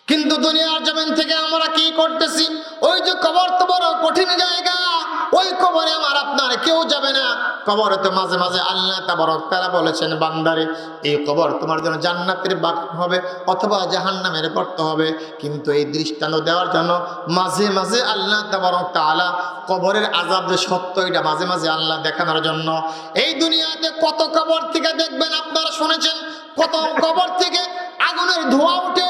কিন্তু দুনিয়ার জমিন থেকে আমরা কি করতেছি? ওই যে কবর তো বড় কঠিন জায়গা, ওই কবরে আমার আপনার কেউ যাবে না। কবরে তো মাঝে মাঝে আল্লাহ তাবারক তাআলা বলেছেন, বান্দারে এই কবর তোমার জন্য জান্নাতের বাগান হবে অথবা জাহান্নামের গর্ত হবে। কিন্তু এই দৃষ্টান্ত দেওয়ার জন্য মাঝে মাঝে আল্লাহ তাবারক তাআলা কবরের আযাব যে সত্য এটা মাঝে মাঝে আল্লাহ দেখানোর জন্য। এই দুনিয়াতে কত কবর থেকে দেখবেন, আপনারা শুনেছেন কত কবর থেকে আগুনের ধোঁয়া উঠে,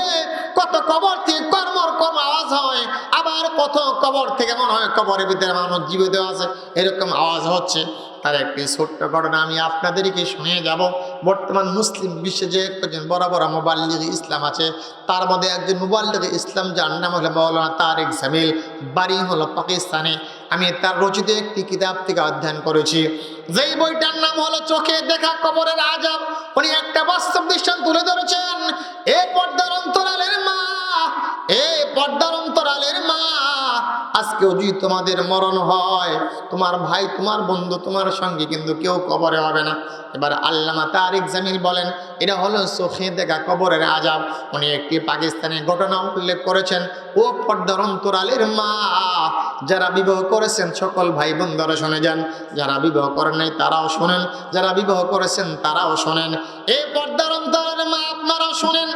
কত কবর থেকে কর্মর কর্ম আওয়াজ হয়, আবার কত কবর থেকে মনে হয় কবরের ভিতরে মানুষ জীবিত আছে এরকম আওয়াজ হচ্ছে। তার একটি ছোট্ট ঘটনা আমি আপনাদেরকে শুনিয়ে যাব। বর্তমান মুসলিম বিশ্বে যে একজন বড় বড় মুবাল্লিগ ইসলাম আছে, তার মধ্যে একজন মুবাল্লিগ ইসলাম যার নাম হলো মাওলানা তারেক জামিল, বাড়ি হলো পাকিস্তানে। আমি তার রচিত একটি কিতাব থেকে অধ্যয়ন করেছি, যেই বইটার নাম হলো চোখে দেখা কবরের আযাব। উনি একটা বাস্তব দৃষ্টান্ত তুলে ধরেছেন। এ পর্দার অন্তরালের মা, এ পর্দার অন্তরালের মা, আজকেও যদি তোমাদের মরণ হয়, তোমার ভাই, তোমার বন্ধু, তোমার সঙ্গে কিন্তু কেউ কবরে হবে না। এবার আল্লামা তারেক জামিল বলেন এটা হলো চোখে দেখা কবরের আযাব। উনি একটি পাকিস্তানের ঘটনা উল্লেখ করেছেন। ও পর্দার অন্তরালের মা, যারা বিবাহ করেছেন সকল ভাই বোনরা শুনে যান, যারা বিবাহ করেন নাই তারাও শোনেন, যারা বিবাহ করেছেন তারাও শোনেন। এই পর্দার অন্তরালের মা আপনারাও শোনেন।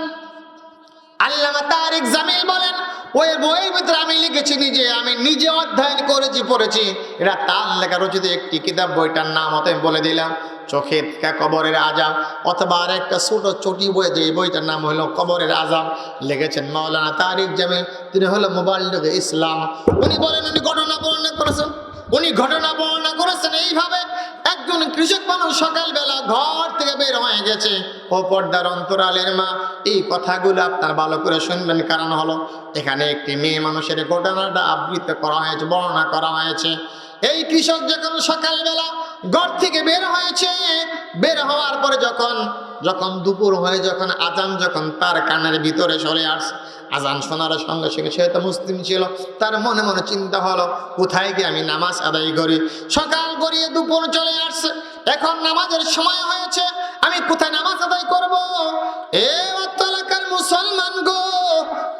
আল্লামা তারেক জামিল বলেন ওই বইয়ের ভিতরে আমি লিখেছি নিজে, আমি নিজে অধ্যয়ন করেছি, পড়েছি। এটা তার লেখা রচিত একটি কিতাব, বইটার নাম হয়তো আমি বলে দিলাম, চোখে দেখা কবরের আযাব। অথবা আর একটা ছোট চটি বই, যে বইটার নাম হলো কবরের আযাব, লিখেছেন মাওলানা তারেক জামিল। তিনি হলো মুবাল্লিগ ইসলাম। উনি বলেন, উনি ঘটনা বর্ণনা করেছেন এইভাবে। একজন কৃষক মানুষ সকালবেলা ঘর থেকে বের হয়ে গেছে। ও পর্দার অন্তরালের মা, এই কথাগুলো আপনার ভালো করে শুনবেন, কারণ হলো এখানে একটি মেয়ে মানুষের ঘটনাটা আবৃত্তি করা হয়েছে, বর্ণনা করা হয়েছে। এই কৃষক যখন সকালবেলা ঘর থেকে বের হয়েছে, বের হওয়ার পরে যখন দুপুর হয়ে যখন আজান যখন তার কানের ভিতরে চলে আসছে, আজান শোনার সঙ্গে সঙ্গে, সে তো মুসলিম ছিল, তার মনে মনে চিন্তা হলো কোথায় গিয়ে আমি নামাজ আদায় করি। সকাল গড়িয়ে দুপুর চলে আসছে, এখন নামাজের সময় হয়েছে, আমি কোথায় নামাজ আদায় করব? এ এলাকার মুসলমান গো,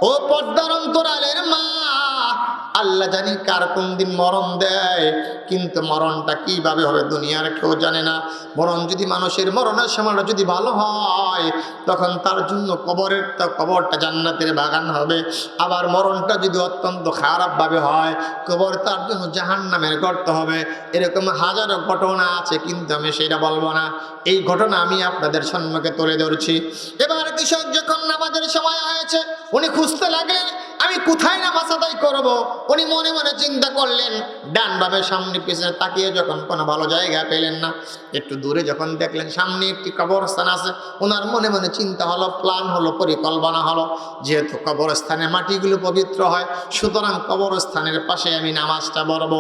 ও পর্দার অন্তরালের মা, আল্লাহ জানি কার কোন দিন মরণ দেয়, কিন্তু মরণটা কিভাবে হবে দুনিয়ার কেউ জানে না। মরণ যদি মানুষের মরণের সময়টা যদি ভালো হয়, তখন তার জন্য কবরটা জান্নাতের বাগান হবে। আবার মরণটা যদি অত্যন্ত খারাপভাবে হয়, কবর তার জন্য জাহান্নামের গর্ত হবে। এরকম হাজারো ঘটনা আছে, কিন্তু আমি সেটা বলবো না। এই ঘটনা আমি আপনাদের সম্মুখে তুলে ধরছি। এবার কৃষক যখন নামাজের সময় হয়েছে, উনি খুঁজতে লাগলেন আমি কোথায় নামাজ আদায় করব। উনি মনে মনে চিন্তা করলেন, ডান বামে সামনে পিছনে তাকিয়ে যখন কোনো ভালো জায়গা পেলেন না, একটু দূরে যখন দেখলেন সামনে একটি কবরস্থান আছে, ওনার মনে মনে চিন্তা হলো, প্ল্যান হলো, পরিকল্পনা হলো, যেহেতু কবরস্থানের মাটিগুলো পবিত্র হয়, সুতরাং কবরস্থানের পাশে আমি নামাজটা পড়বো।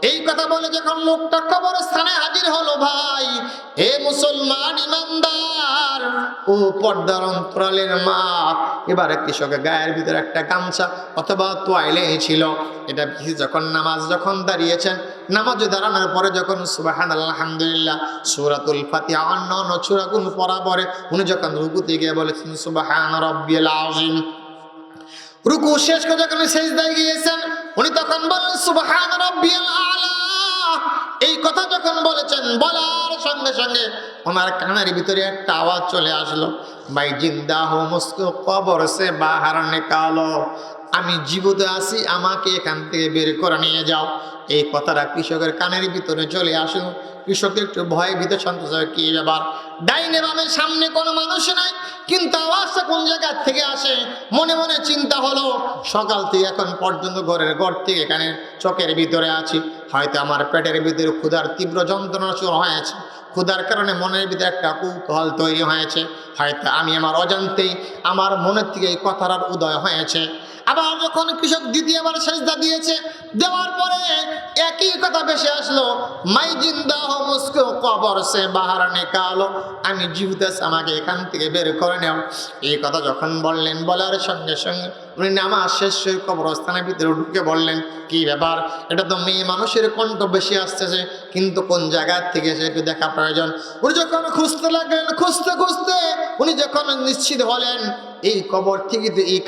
এই কথা বলে যখন লোকটা কবরস্থানে হাজির হলো, ভাই এ মুসলমান ইমানদার, ও পর্দার অন্তরালের মা, এবার কৃষকের গায়ের ভিতরে একটা গামছা অথবা তোয়াইলে ছিল, এটা যখন নামাজ যখন দাঁড়িয়েছেন, নামাজে দাঁড়ানোর পরে যখন সুবহানাল্লাহ আলহামদুলিল্লাহ সূরাতুল ফাতিহা অন্যান্য সূরাগুলো পড়া পরে উনি যখন রুকুতে গিয়ে বলেছেন সুবহান রাব্বিয়াল আযীম, রুকু শেষ করে যখন সিজদায় গিয়েছেন, উনি তখন বলেন সুবহান রাব্বিয়াল আলা। এই কথা যখন বলেছেন, বলার সঙ্গে সঙ্গে ওনার কানের ভিতরে একটা আওয়াজ চলে আসলো, ভাই জিন্দা হো মুসকো কবর সে বাহার নিকালো, আমি জীবিত আছি, আমাকে এখান থেকে বের করে নিয়ে যাও। এই কথাটা কৃষকের কানের ভিতরে চলে আসলো। কৃষক একটু ভয়ে ভীত সন্ত্রস্ত, কি ব্যাপার, ডাইনে বামে সামনে কোনো মানুষ নাই, কিন্তু আওয়াজটা কোন জায়গা থেকে আসে? মনে মনে চিন্তা হলো, সকাল থেকে এখন পর্যন্ত ঘর থেকে এখানে চোখের ভিতরে আছি, হয়তো আমার পেটের ভিতরে ক্ষুধার তীব্র যন্ত্রণা শুরু হয়েছে, ক্ষুধার কারণে মনের ভিতরে একটা কৌতূহল তৈরি হয়েছে, হয়তো আমি আমার অজান্তেই আমার মনের থেকে এই কথার উদয় হয়েছে। আবার যখন কৃষক দ্বিতীয়বার সেজদা দিয়েছে, দেওয়ার পরে একই কথা ভেসে আসলো, মাই জিন্দা হো মুসকো কবর সে বাহার নিকালো, আমি জীবিত আছি, আমাকে এখান থেকে বের করে নাও। এই কথা যখন বললেন, বলার সঙ্গে সঙ্গে উনি নামাজ শেষ হয়ে কবরস্থানের ভিতরে ঢুকে বললেন, কি ব্যাপার, এটা তো মেয়ে মানুষের কণ্ঠ বেশি আসতেছে, কিন্তু কোন জায়গা থেকে সে একটু দেখা প্রয়োজন। উনি যখন খুঁজতে লাগলেন, খুঁজতে খুঁজতে উনি যখন নিশ্চিত হলেন এই কবর থেকে এই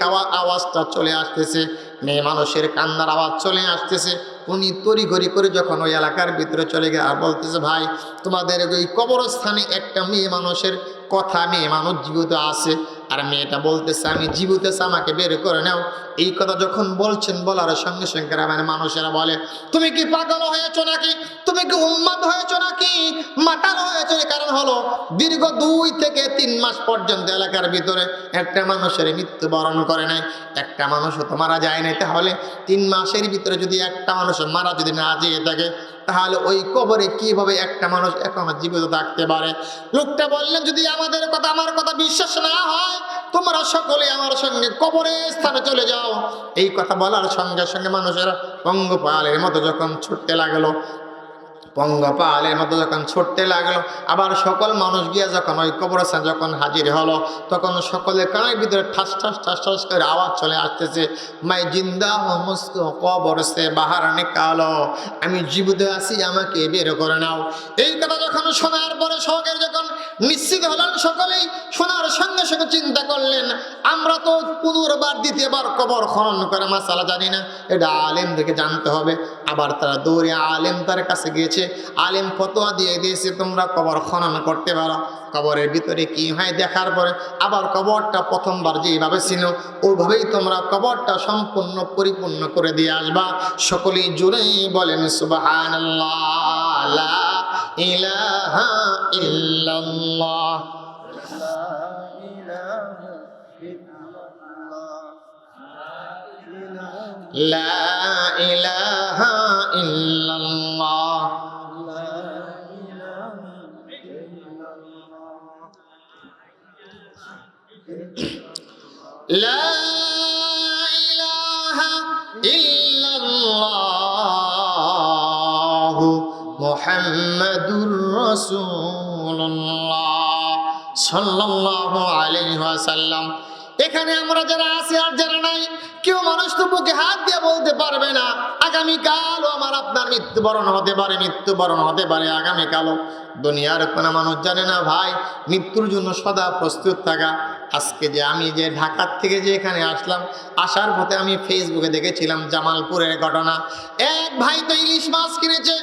আওয়াজটা চলে আসতেছে, মেয়ে মানুষের কান্নার আওয়াজ চলে আসতেছে, উনি তড়িঘড়ি করে যখন ওই এলাকার ভিতরে চলে গিয়ে আর বলতেছে, ভাই তোমাদের ওই কবরস্থানে একটা মেয়ে মানুষের কথা, মেয়ে মানুষ জীবিত আছে, আর মেয়েটা বলতেছে আমি জীবিত আছি, আমাকে বের করে নাও। এই কথা যখন বলছেন, বলার সঙ্গে সঙ্গে গ্রামের মানুষেরা বলে, তুমি কি পাগল হয়েছো নাকি, তুমি কি উন্মাদ হয়েছো নাকি, মাতাল হয়েছো? কারণ হলো দীর্ঘ 2 থেকে 3 মাস পর্যন্ত এলাকার ভিতরে একটা মানুষের মৃত্যুবরণ করে নাই, একটা মানুষও তো মারা যায় নাই। তাহলে 3 মাসের ভিতরে যদি একটা মানুষ মারা যদি না যেয়ে থাকে, তাহলে ওই কবরে কিভাবে একটা মানুষ এখনো জীবিত থাকতে পারে? লোকটা বললেন, যদি আমাদের কথা, আমার কথা বিশ্বাস না হয়, তোমরা সকলে আমার সঙ্গে কবরের স্থানে চলে যাও। এই কথা বলার সঙ্গে সঙ্গে মানুষেরা পঙ্গপালের মতো যখন ছুটতে লাগলো, পঙ্গপালের মতো যখন ছুটতে লাগলো, আবার সকল মানুষ গিয়া যখন ওই কবরস্থানে যখন হাজির হলো, তখন সকলের কানের ভিতরে ঠাস ঠাস ঠাস ঠাস করে আওয়াজ চলে আসতেছে, মাই জিন্দা হো মুসকো কবর সে বাহার নিকালো, আমি জীবিত আছি, আমাকে বের করে নাও। এই কথা যখন শোনার পরে শোকের যখন নিশ্চিত হলেন, সকলেই শোনার সঙ্গে সঙ্গে চিন্তা করলেন, আমরা তো পুনর্বার দ্বিতীয়বার কবর খনন করে মাসালা জানি না, এটা আলেমদেরকে জানতে হবে। আবার তারা দৌড়ে আলেম তার কাছে গিয়েছে, আলেম ফতোয়া দিয়ে দিয়েছে তোমরা কবর খনন করতে পারো। কবরের ভিতরে কি হয় দেখার পরে আবার কবরটা প্রথমবার যেভাবে ছিল ওইভাবেই তোমরা কবরটা সম্পূর্ণ পরিপূর্ণ করে দিয়ে আসবা। সকলেই জুড়েই বলেন সুবহানাল্লাহ, লা ইলাহা ইল্লাল্লাহ। লা ইলাহা ইল্লাল্লাহ। লা ইলাহা ইল্লাল্লাহ মুহাম্মাদুর রাসূলুল্লাহ সাল্লাল্লাহু আলাইহি ওয়াসাল্লাম। এখানে আমরা যারা আছি আর যারা নাই, কেউ মানুষ তো বুকে হাত দিয়ে বলতে পারবে না আগামীকালও আমার আপনার মৃত্যুবরণ হতে পারে, মৃত্যুবরণ হতে পারে আগামীকালও। দুনিয়ার কোনো মানুষ জানে না ভাই মৃত্যুর জন্য সদা প্রস্তুত থাকা। আজকে যে আমি যে ঢাকার থেকে যে এখানে আসলাম, আসার পথে আমি ফেসবুকে দেখেছিলাম জামালপুরের ঘটনা। এক ভাই তো ইলিশ মাছ কিনেছে,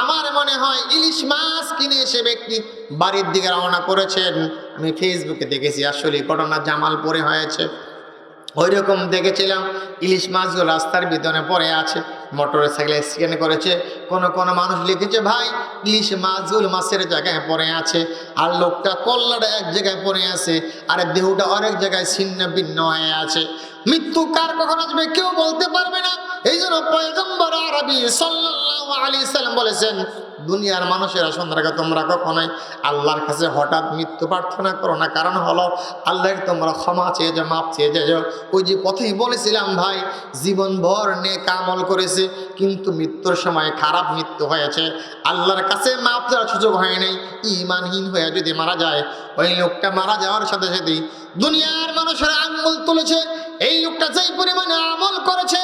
আমার মনে হয় ইলিশ মাছ কিনে এসে ব্যক্তি বাড়ির দিকে রওনা করেছেন। আমি ফেসবুকে দেখেছি, আসলে ঘটনা জামালপুরে হয়েছে। ওই রকম দেখেছিলাম ইলিশ মাছগুলো রাস্তার ভিতরে পড়ে আছে, মোটর সাইকেলে স্ক্যান করেছে। কোনো মানুষ লিখেছে ভাই ইলিশ মাছগুলো মাছের জায়গায় পড়ে আছে, আর লোকটা কল্লাটা এক জায়গায় পড়ে আছে, আর দেহটা আরেক জায়গায় ছিন্ন ভিন্ন হয়ে আছে। মৃত্যু কার কখন আসবে কেউ বলতে পারবে না। এই জন্য পয়গম্বর আরবি সাল্লাল্লাহু আলাইহি সাল্লাম বলেছেন, দুনিয়ার মানুষেরা সন্ধ্যাকে তোমরা কখনোই আল্লাহর কাছে হঠাৎ মৃত্যু প্রার্থনা করো না। কারণ হলো আল্লাহকে তোমরা ক্ষমা চেয়ে যাও, মাপ চেয়ে যাও। ওই যে পথেই বলেছিলাম ভাই, জীবনভর নেক আমল করেছে কিন্তু মৃত্যুর সময় খারাপ মৃত্যু হয়েছে, আল্লাহর কাছে মাপ চাওয়ার সুযোগ হয় নাই, ঈমানহীন হয়ে যদি মারা যায়, ওই লোকটা মারা যাওয়ার সাথে সাথেই দুনিয়ার মানুষেরা আঙ্গুল তুলেছে, এই লোকটা যেই পরিমাণে আমল করেছে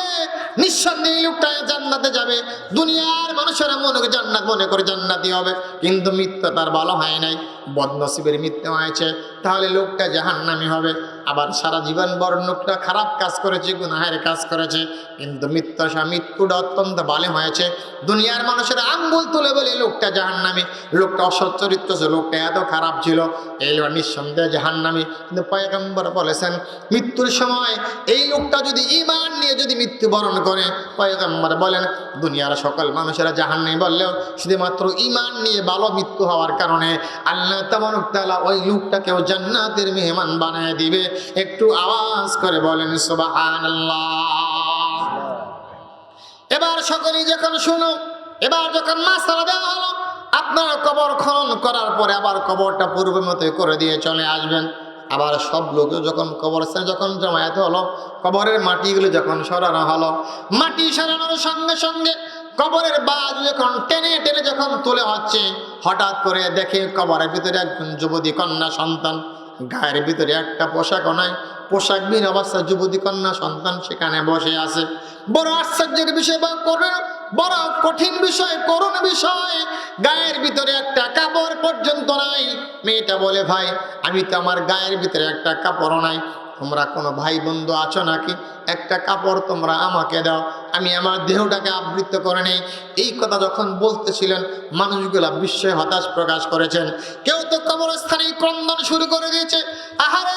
নিঃসন্দেহে এই লোকটা জান্নাতে যাবে। দুনিয়ার মানুষেরা জান্নাত মনে করে জান্নাতি হবে, কিন্তু মৃত্যু তার ভালো হয় নাই, বদনসিবের মৃত্যু হয়েছে, তাহলে লোকটা জাহান্নামী হবে। আবার সারা জীবন বড় লোকটা খারাপ কাজ করেছে, গুনাহের কাজ করেছে, কিন্তু মৃত্যুটা অত্যন্ত ভালো হয়েছে। দুনিয়ার মানুষেরা আঙ্গুল তুলে বলে লোকটা জাহান্নামী, লোকটা অসৎ চরিত্র ছিল, লোকটা এত খারাপ ছিল, এই লোক নিঃসন্দেহে জাহান্নামী। কিন্তু পয়গম্বর বলেছেন মৃত্যুর সময় এই লোকটা যদি ঈমান নিয়ে যদি মৃত্যুবরণ করে, পয়গম্বর বলেন দুনিয়ার সকল মানুষেরা জাহান্নামী বললেও শুধুমাত্র ঈমান নিয়ে ভালো মৃত্যু হওয়ার কারণে আল্লাহ তাবারক তাআলা ওই লোকটাকেও জান্নাতের মেহমান বানায় দিবে। একটু আওয়াজ করে বলেন সুবহানাল্লাহ। এবার সকলেই যখন শুনো, এবার যখন মাসালা দেওয়া হলো, আপনারা কবর খনন করার পরে আবার কবরটা পূর্বের মতোই করে দিয়ে চলে আসবেন। আবার সব লোক যখন কবরস্থানে যখন জমায়েত হলো, কবরের মাটিগুলো যখন সরানো হলো, মাটি সরানোর সঙ্গে সঙ্গে কবরের বাজ যখন টেনে টেনে যখন তুলে হচ্ছে, হঠাৎ করে দেখে কবরের ভিতরে একজন যুবতী কন্যা সন্তান, গায়ের ভিতরে একটা পোশাকও নাই, পোশাকবিহীন অবস্থায় যুবতী কন্যা সন্তান সেখানে বসে আছে। বড় আশ্চর্যের বিষয় বা বড় কঠিন বিষয়, করুণ বিষয়, গায়ের ভিতরে একটা কাপড় পর্যন্ত নাই। মেয়েটা বলে, ভাই আমি তো আমার গায়ের ভিতরে একটা কাপড়ও নাই, তোমরা কোনো ভাই বন্ধু আছো নাকি? একটা কাপড় তোমরা আমাকে দাও, আমি আমার দেহটাকে আবৃত করে নেই। এই কথা যখন বলতেছিলেন, মানুষগুলা বিস্ময়ে হতাশ প্রকাশ করেছেন। কেউ তো কবরস্থানে ক্রন্দন শুরু করে দিয়েছে। আহারে,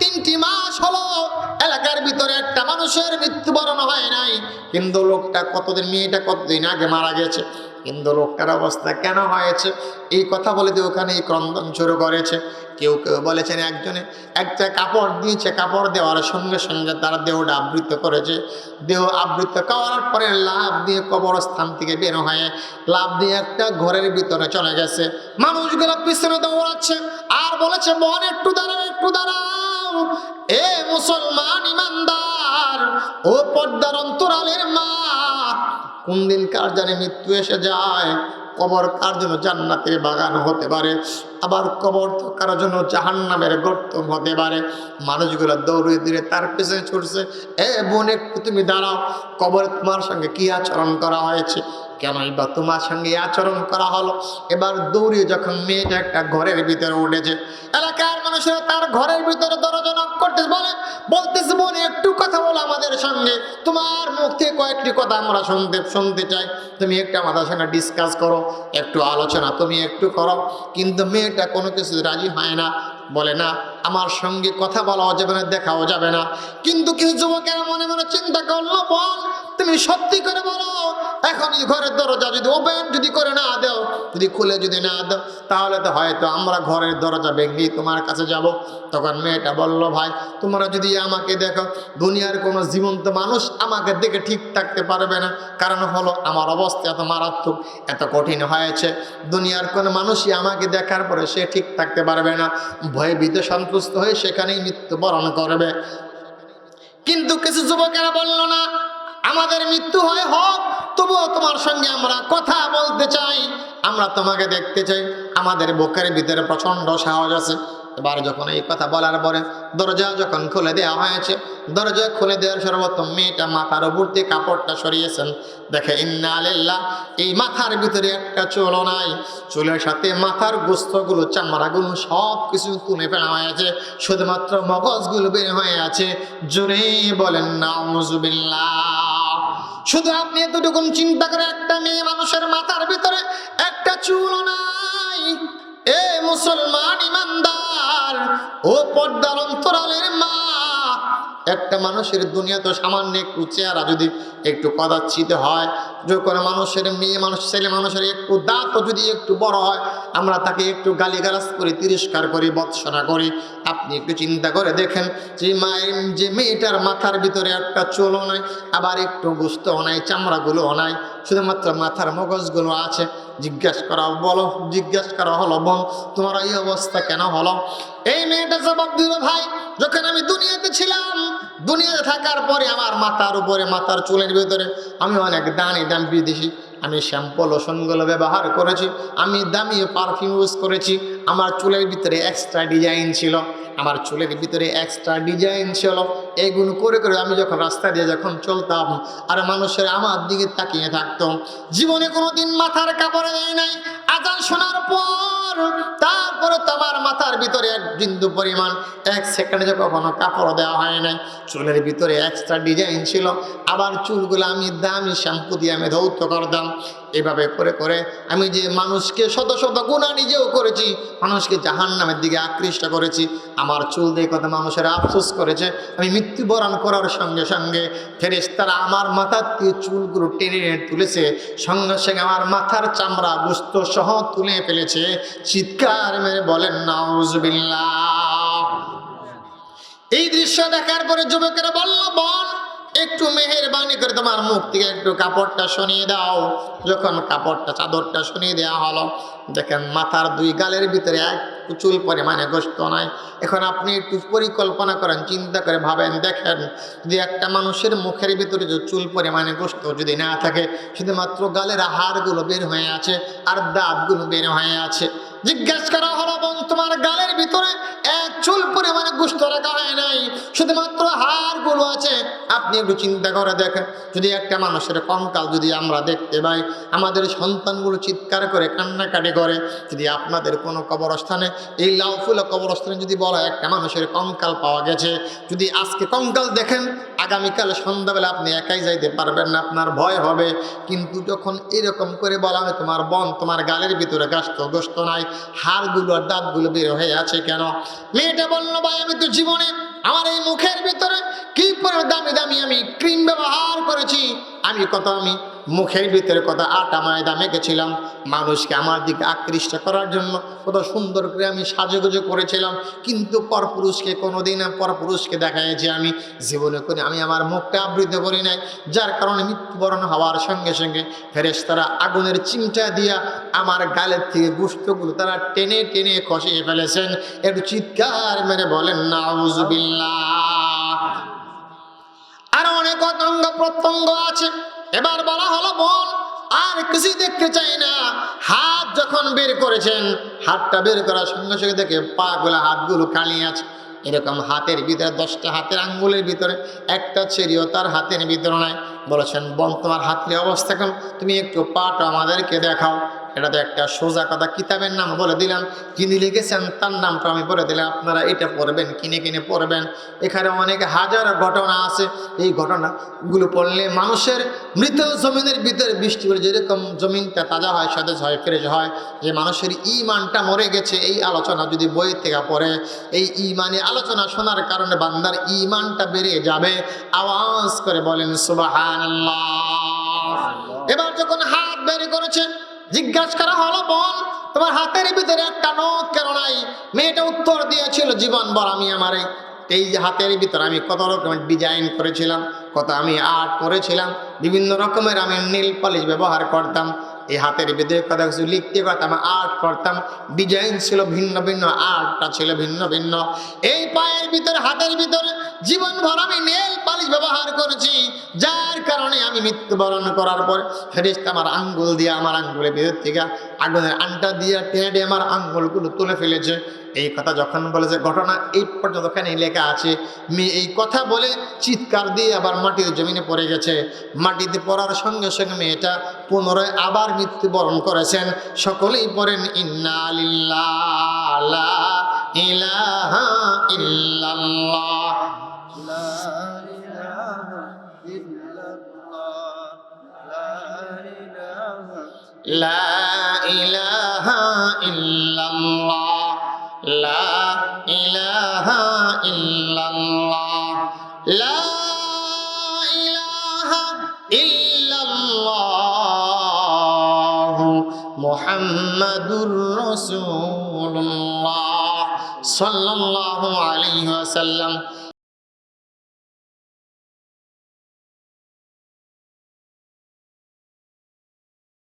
3টি মাস হলো এলাকার ভিতরে একটা মানুষের মৃত্যুবরণ হয় নাই, কিন্তু লোকটা মেয়েটা কতদিন আগে মারা গেছে, কিন্তু লোকটার অবস্থা কেন হয়েছে? এই কথা বলে দিয়ে ওখানে এই ক্রন্দন শুরু করেছে। কেউ কেউ বলেছেন একজনে একটা কাপড় দিয়েছে, কাপড় দেওয়ার সঙ্গে সঙ্গে তার দেহটা আবৃত করেছে। দেহ আবৃত করার পরে লাভ দিয়ে কবরস্থান থেকে বের হয়ে লাভ দিয়ে একটা ঘরের ভিতরে চলে গেছে। মানুষগুলো পিছনে দৌড়াচ্ছে আর বলেছে, বোন একটু দাঁড়াও, একটু দাঁড়াও, এ মুসলমান ইমানদার, ও পর্দার অন্তরালের মা, কোন দিন কার জানে মৃত্যু এসে যায়। কবর কার জন্য জান্নাতের বাগান হতে পারে, আবার কবর তো কার জন্য জাহান্নামের গর্ত হতে পারে। মানুষগুলো দৌড়ে দিয়ে তার পেছনে ছুটছে। এ বোন একটু তুমি দাঁড়াও, কবরে তোমার সঙ্গে কি আচরণ করা হয়েছে, কেনই বা তোমার সঙ্গে আচরণ করা হলো? এবার দৌড়িয়ে যখন মেয়েটা একটা ঘরের ভিতরে উঠেছে, এলাকার মানুষেরা তার ঘরের ভিতরে দরজা নক করতে বলতেছে, বোন একটু কথা বলো আমাদের সঙ্গে, তোমার মুখ থেকে কয়েকটি কথা আমরা শুনতে চাই, তুমি একটু আমাদের সঙ্গে ডিসকাস করো, একটু আলোচনা তুমি একটু করো। কিন্তু মেয়েটা কোনো কিছু রাজি হয় না, বলে না আমার সঙ্গে কথা বলাও যাবে না, দেখাও যাবে না। কিন্তু কিছু যুবকেরা মনে মনে চিন্তা করলো, বল তুমি সত্যি করে বলো, এখন এই ঘরের দরজা যদি ওপেন যদি করে না দাও, যদি খুলে যদি না দাও, তাহলে তো হয়তো আমরা ঘরের দরজা ভেঙেই তোমার কাছে যাব। তখন মেয়েটা বলল, ভাই তোমরা যদি আমাকে দেখো, দুনিয়ার কোনো জীবন্ত মানুষ আমাকে দেখে ঠিক থাকতে পারবে না, কারণ হলো আমার অবস্থা এত মারাত্মক, এত কঠিন হয়েছে, দুনিয়ার কোনো মানুষই আমাকে দেখার পরে সে ঠিক থাকতে পারবে না, ভয়ে ভীত সন্তুষ্ট হয়ে সেখানেই মৃত্যুবরণ করবে। কিন্তু কিছু যুবকেরা বলল, না আমাদের মৃত্যু হয় হোক, তবুও তোমার সঙ্গে আমরা কথা বলতে চাই, আমরা তোমাকে দেখতে চাই, আমাদের বুকের ভিতরে প্রচন্ড সাহস আছে। এবার যখন এই কথা বলার পরে দরজা যখন খুলে দেওয়া হয়েছে, দরজা খুলে দেওয়ার সর্বপ্রথম মেয়েটা মাথার উপর দিয়ে কাপড়টা সরিয়েছেন। দেখে ইন্না লিল্লাহ, এই মাথার ভিতরে একটা চুলও নাই, চুলের সাথে মাথার গোস্তগুলো, চামড়াগুলো সব কিছু তুলে ফেলা হয়েছে, শুধুমাত্র মগজগুলো বের হয়ে আছে। জোরে বলেন নাউজুবিল্লাহ। শুধু আপনি এতটুকু চিন্তা করে, একটা মেয়ে মানুষের মাথার ভিতরে একটা চুলও নাই। এ মুসলমান ইমানদার, ও পর্দার অন্তরালের মা, একটা মানুষের দুনিয়া তো সামান্য একটু চেহারা যদি একটু কদাচ্ছিত হয়, যখন মানুষের মেয়ে মানুষ ছেলে মানুষের একটু দাঁতও যদি একটু বড় হয়, আমরা তাকে একটু গালিগালাজ করি, তিরস্কার করি, বৎসনা করি। আপনি একটু চিন্তা করে দেখেন, যে মেয়েটার মাথার ভিতরে একটা চুলও নাই, আবার একটু গোস্তও নাই, চামড়াগুলোও নাই, শুধুমাত্র মাথার মগজগুলো আছে। জিজ্ঞাসা করা হলো, বোন তোমার এই অবস্থা কেন হলো? এই মেয়েটা জবাব দিল, ভাই যখন আমি দুনিয়াতে ছিলাম, দুনিয়াতে থাকার পরে আমার মাথার উপরে, মাথার চুলের ভিতরে আমি অনেক দামি বিদেশি আমি শ্যাম্পু লোশনগুলো ব্যবহার করেছি, আমি দামি পারফিউম ইউজ করেছি, আমার চুলের ভিতরে এক্সট্রা ডিজাইন ছিল, আমার চুলের ভিতরে এক্সট্রা ডিজাইন ছিল। এইগুলো করে করে আমি যখন রাস্তা দিয়ে যখন চলতাম, আর মানুষের আমার দিকে তাকিয়ে থাকতো। জীবনে কোনোদিন মাথার কাপড় দেয় নাই। আজান শোনার পর তারপরে তো আমার মাথার ভিতরে এক বিন্দু পরিমাণ, এক সেকেন্ডে কখনো কাপড় দেওয়া হয় নাই। চুলের ভিতরে এক্সট্রা ডিজাইন ছিল, আবার চুলগুলো আমি দামি শ্যাম্পু দিয়ে আমি ধৌত করতাম। এভাবে করে করে আমি যে মানুষকে শত শত গুনাহ নিজেও করেছি, মানুষকে জাহান্নামের দিকে আকৃষ্ট করেছি। আমার চুল দিয়ে কথা মানুষের আফসোস করেছে। আমি মৃত্যুবরণ করার সঙ্গে সঙ্গে ফেরেশতারা আমার মাথার দিয়ে চুলগুলো টেনে তুলেছে, সঙ্গে সঙ্গে আমার মাথার চামড়া গোস্ত সহ তুলে ফেলেছে। চিৎকার মেরে বলেন নাউজুবিল্লাহ। এই দৃশ্য দেখার পরে যুবকেরা বলল, বল একটু মেহেরবানি করে তোমার মুখ থেকে একটু কাপড়টা সরিয়ে দাও। যখন কাপড়টা, চাদরটা সরিয়ে দেওয়া হলো, দেখেন মাথার দুই গালের ভিতরে এক চুল পরিমাণে গোস্ত নাই। এখন আপনি একটু পরিকল্পনা করেন, চিন্তা করে ভাবেন, দেখেন যদি একটা মানুষের মুখের ভিতরে যে চুল পরিমাণে গোস্ত যদি না থাকে, শুধুমাত্র গালের হাড়গুলো বের হয়ে আছে আর দাঁতগুলো বের হয়ে আছে। জিজ্ঞাসা করা হলো, বোন তোমার গালের ভিতরে এক চুল পরিমাণে গোস্ত রাখা হয় নাই, শুধুমাত্র হাড়গুলো আছে। আপনি একটু চিন্তা করে দেখেন, যদি একটা মানুষের কঙ্কাল যদি আমরা দেখতে পাই, আমাদের সন্তানগুলো চিৎকার করে কান্নাকাটি করে। যদি আপনাদের কোনো কবরস্থানে, এই লাউফুলা কবরস্থানে যদি বলা হয় একটা মানুষের কঙ্কাল পাওয়া গেছে, যদি আজকে কঙ্কাল দেখেন, আগামীকাল সন্ধ্যাবেলা আপনি একাই যাইতে পারবেন না, আপনার ভয় হবে। কিন্তু যখন এরকম করে বলা হয় তোমার বোন, তোমার গালের ভিতরে গোস্ত নাই, হাড়গুলো আর দাঁতগুলো বের হয়ে আছে কেন? মেয়েটা বলল, ভাই আমি তো জীবনে আমার এই মুখের ভিতরে কি করে দামি দামি আমি ক্রিম ব্যবহার করেছি, আমি মুখের ভিতরে কত আটা ময়দা মেখেছিলাম, মানুষকে আমার দিকে আকৃষ্ট করার জন্য কত সুন্দর করে আমি সাজুগুজু করেছিলাম, কিন্তু পরপুরুষকে কোনোদিন পরপুরুষকে দেখাইছি আমি জীবনে করে আমি আমার মুখটা আবৃত করি নাই, যার কারণে মৃত্যুবরণ হওয়ার সঙ্গে সঙ্গে ফেরেশতারা আগুনের চিমটা দিয়া আমার গালের থেকে গোশতগুলো তারা টেনে টেনে খসিয়ে ফেলেছেন। একটু চিৎকার মেরে বলেন নাউযুবিল্লাহ। আরো অনেক অঙ্গ প্রত্যঙ্গ আছে। এবার বলা হলো বোন আর কিছু দেখতে চাই না। হাত যখন বের করেছেন, হাতটা বের করার সঙ্গে সঙ্গে দেখে পাগুলা হাতগুলো খালি আছে। এরকম হাতের ভিতরে 10টা হাতের আঙ্গুলের ভিতরে একটা চেরিও তার হাতের ভিতরে নাই। বলেছেন বোন তোমার হাতের অবস্থা কেন, তুমি একটু পাটা আমাদেরকে দেখাও। এটা তো একটা সোজা কথা, কিতাবের নাম বলে দিলাম, যিনি লিখেছেন তার নামটা আমি বলে দিলাম, আপনারা এটা পড়বেন, কিনে কিনে পড়বেন। এখানে অনেক হাজার ঘটনা আছে, এই ঘটনাগুলো পড়লে মানুষের মৃত জমিনের ভিতরে বৃষ্টি পড়ে যেরকম জমিনটা তাজা হয়, সতেজ হয়, ফ্রেশ হয়, যে মানুষের ইমানটা মরে গেছে, এই আলোচনা যদি বই থেকে পড়ে, এই ইমানে আলোচনা শোনার কারণে বান্দার ইমানটা বেড়ে যাবে। আওয়াজ করে বলেন সুবহানাল্লাহ। এবার যখন হাত বের করেছে, জিজ্ঞাসা করা হলো বোন তোমার হাতের ভিতরে একটা নখ কেন নাই? মেয়েটা উত্তর দিয়েছিল জীবন ভর আমি আমার এই হাতের ভিতরে আমি কত রকমের ডিজাইন করেছিলাম, কত আমি আর্ট করেছিলাম, বিভিন্ন রকমের আমি নীল পালিশ ব্যবহার করতাম, এই হাতের ভিতরে কথা কিছু লিখতে করতাম, আর্ট করতাম, ডিজাইন ছিল ভিন্ন ভিন্ন, আর্টটা ছিল ভিন্ন ভিন্ন। এই পায়ের ভিতরে হাতের ভিতরে জীবন ভর আমি নেল পালিশ ব্যবহার করেছি, যার কারণে আমি মৃত্যুবরণ করার পর ফেরেশতা আমার আঙ্গুল দিয়ে আমার আঙ্গুলের ভিতর থেকে আগুনের আনটা দিয়ে টেনে আমার আঙ্গুলগুলো তুলে ফেলেছে। এই কথা যখন বলেছে, ঘটনা এই পর্যন্ত ওখানে লেখা আছে। মেয়ে এই কথা বলে চিৎকার দিয়ে আবার মাটির জমিনে পড়ে গেছে। মাটিতে পড়ার সঙ্গে সঙ্গে মেয়েটা পুনরায় আবার মৃত্যুবরণ করেছেন। সকলেই পড়েন ইন্না লিল্লাহি লা ইলাহা ইল্লাল্লাহ। লা ইলাহা ইল্লাল্লাহ, লা ইলাহা ইল্লাল্লাহ, লা ইলাহা ইল্লাল্লাহ, মুহাম্মাদুর রাসূলুল্লাহ সাল্লাল্লাহু আলাইহি ওয়াসাল্লাম।